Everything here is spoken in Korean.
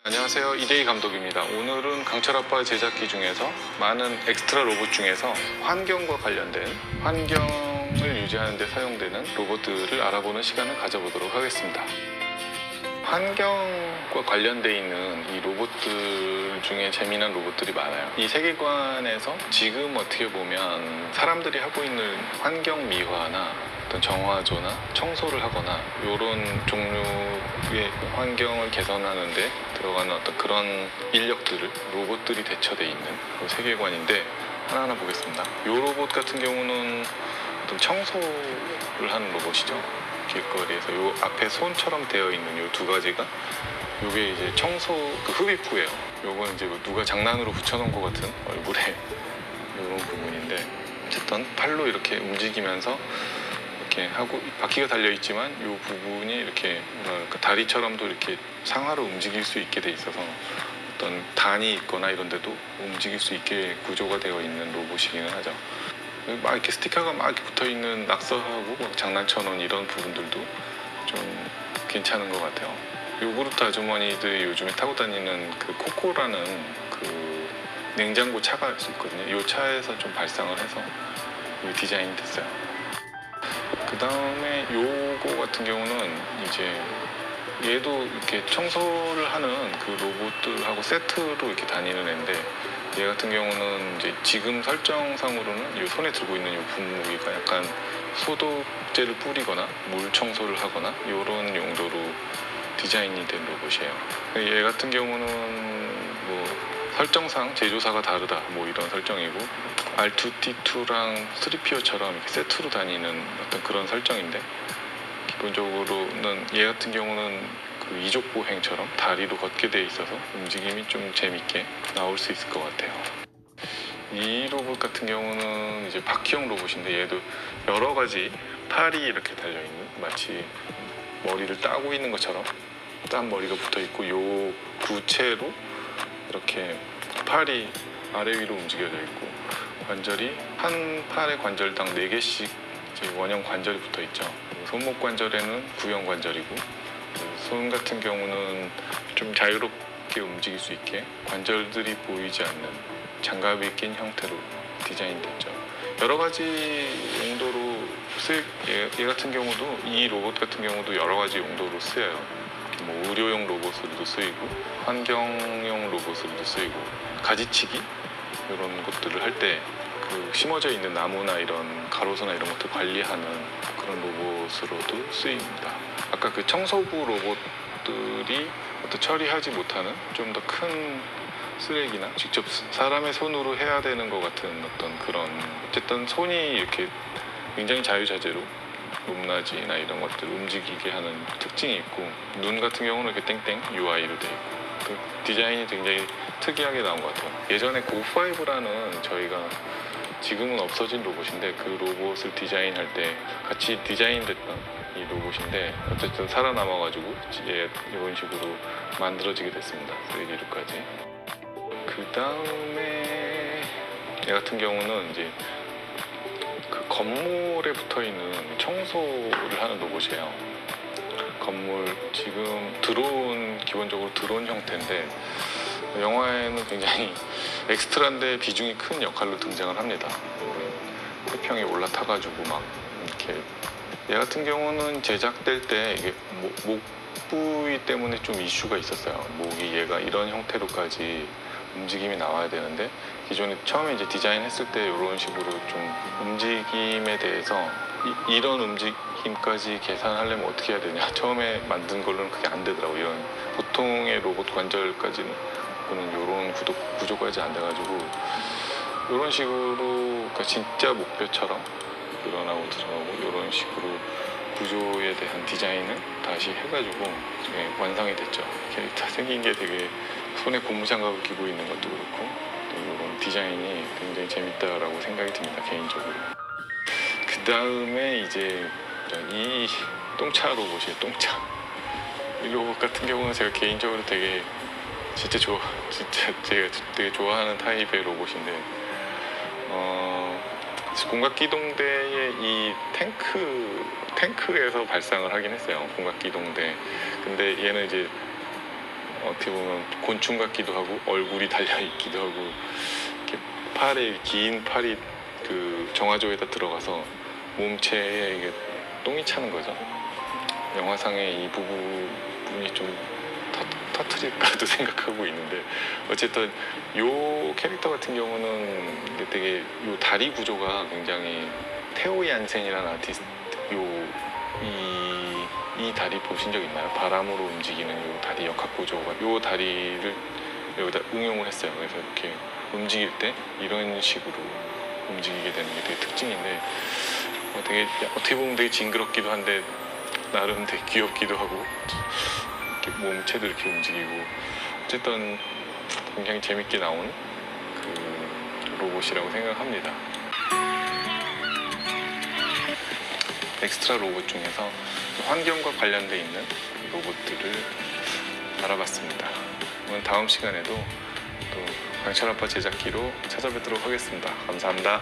안녕하세요, 이대희 감독입니다. 오늘은 강철아빠 제작기 중에서 많은 엑스트라 로봇 중에서 환경과 관련된 환경을 유지하는 데 사용되는 로봇들을 알아보는 시간을 가져보도록 하겠습니다. 환경과 관련돼 있는 이 로봇들 중에 재미난 로봇들이 많아요. 이 세계관에서 지금 어떻게 보면 사람들이 하고 있는 환경 미화나 어떤 정화조나 청소를 하거나 이런 종류의 환경을 개선하는데 들어가는 어떤 그런 인력들을 로봇들이 대처돼 있는 그 세계관인데 하나하나 보겠습니다. 이 로봇 같은 경우는 어떤 청소를 하는 로봇이죠. 길거리에서 요 앞에 손처럼 되어 있는 요 두 가지가 요게 이제 청소 그 흡입구예요. 요건 이제 누가 장난으로 붙여놓은 것 같은 얼굴에 요런 부분인데 어쨌든 팔로 이렇게 움직이면서 이렇게 하고 바퀴가 달려 있지만 요 부분이 이렇게 뭐랄까 다리처럼도 이렇게 상하로 움직일 수 있게 돼 있어서 어떤 단이 있거나 이런 데도 움직일 수 있게 구조가 되어 있는 로봇이기는 하죠. 막 이렇게 스티커가 막 이렇게 붙어 있는 낙서하고 장난쳐놓은 이런 부분들도 좀 괜찮은 것 같아요. 요구르트 아주머니들이 요즘에 타고 다니는 그 코코라는 그 냉장고 차가 있거든요. 이 차에서 좀 발상을 해서 디자인이 됐어요. 그 다음에 요거 같은 경우는 이제 얘도 이렇게 청소를 하는 그 로봇들하고 세트로 이렇게 다니는 애인데 얘 같은 경우는 이제 지금 설정상으로는 이 손에 들고 있는 이 분무기가 약간 소독제를 뿌리거나 물 청소를 하거나 이런 용도로 디자인이 된 로봇이에요. 얘 같은 경우는 뭐 설정상 제조사가 다르다 뭐 이런 설정이고 R2-D2랑 3PO처럼 이렇게 세트로 다니는 어떤 그런 설정인데 기본적으로는 얘 같은 경우는 그 이족 보행처럼 다리로 걷게 돼 있어서 움직임이 좀 재밌게 나올 수 있을 것 같아요. 이 로봇 같은 경우는 이제 바퀴형 로봇인데 얘도 여러 가지 팔이 이렇게 달려 있는 마치 머리를 따고 있는 것처럼 딴 머리가 붙어 있고 요 부채로 이렇게 팔이 아래 위로 움직여져 있고 관절이 한 팔의 관절당 4개씩 원형 관절이 붙어 있죠. 손목 관절에는 구형 관절이고 손 같은 경우는 좀 자유롭게 움직일 수 있게 관절들이 보이지 않는 장갑이 낀 형태로 디자인됐죠. 여러 가지 용도로 얘 같은 경우도 이 로봇 같은 경우도 여러 가지 용도로 쓰여요. 뭐 의료용 로봇으로도 쓰이고 환경용 로봇으로도 쓰이고 가지치기 이런 것들을 할 때 그 심어져 있는 나무나 이런 가로수나 이런 것들 관리하는 그런 로봇으로도 쓰입니다. 아까 그 청소부 로봇들이 어떤 처리하지 못하는 좀 더 큰 쓰레기나 직접 사람의 손으로 해야 되는 것 같은 어떤 그런 어쨌든 손이 이렇게 굉장히 자유자재로 높낮이나 이런 것들 움직이게 하는 특징이 있고 눈 같은 경우는 이렇게 땡땡 UI로 되어 있고 그 디자인이 굉장히 특이하게 나온 것 같아요. 예전에 고5라는 저희가 지금은 없어진 로봇인데 그 로봇을 디자인할 때 같이 디자인됐던 이 로봇인데 어쨌든 살아남아가지고 이런 식으로 만들어지게 됐습니다. 3D로까지. 그 다음에 얘 같은 경우는 이제 그 건물에 붙어 있는 청소를 하는 로봇이에요. 건물 지금 드론 기본적으로 드론 형태인데 영화에는 굉장히 엑스트라인데 비중이 큰 역할로 등장을 합니다. 태평에 올라타가지고 막 이렇게 얘 같은 경우는 제작될 때 이게 목 부위 때문에 좀 이슈가 있었어요. 목이 얘가 이런 형태로까지 움직임이 나와야 되는데 기존에 처음에 이제 디자인했을 때 이런 식으로 좀 움직임에 대해서 이런 움직임까지 계산하려면 어떻게 해야 되냐 처음에 만든 걸로는 그게 안 되더라고요. 이런 보통의 로봇 관절까지는 이런 구조까지 안 돼가지고 이런 식으로 그러니까 진짜 목표처럼 늘어나고 들어가고 이런 식으로 구조에 대한 디자인을 다시 해가지고 완성이 됐죠. 캐릭터 생긴 게 되게 손에 고무장갑을 끼고 있는 것도 그렇고 이런 디자인이 굉장히 재밌다라고 생각이 듭니다. 개인적으로. 그 다음에 이제 이 똥차 로봇이에요. 똥차. 이 로봇 같은 경우는 제가 개인적으로 되게 제가 되게 좋아하는 타입의 로봇인데 공각기동대의 이 탱크에서 발상을 하긴 했어요. 공각기동대. 근데 얘는 이제 어떻게 보면 곤충 같기도 하고 얼굴이 달려 있기도 하고 이렇게 팔에 긴 팔이 그 정화조에다 들어가서 몸체에 이게 똥이 차는 거죠. 영화상의 이 부분이 좀 터트릴까도 생각하고 있는데 어쨌든 요 캐릭터 같은 경우는 이게 되게 요 다리 구조가 굉장히 테오 얀센이라는 아티스트 이 다리 보신 적 있나요? 바람으로 움직이는 요 다리 역학 구조가 요 다리를 여기다 응용을 했어요. 그래서 이렇게 움직일 때 이런 식으로 움직이게 되는 게 되게 특징인데 되게 어떻게 보면 되게 징그럽기도 한데 나름 되게 귀엽기도 하고 이렇게 몸체도 이렇게 움직이고 어쨌든 굉장히 재밌게 나온 그 로봇이라고 생각합니다. 엑스트라 로봇 중에서 환경과 관련돼 있는 로봇들을 알아봤습니다. 오늘 다음 시간에도 또 광철아빠 제작기로 찾아뵙도록 하겠습니다. 감사합니다.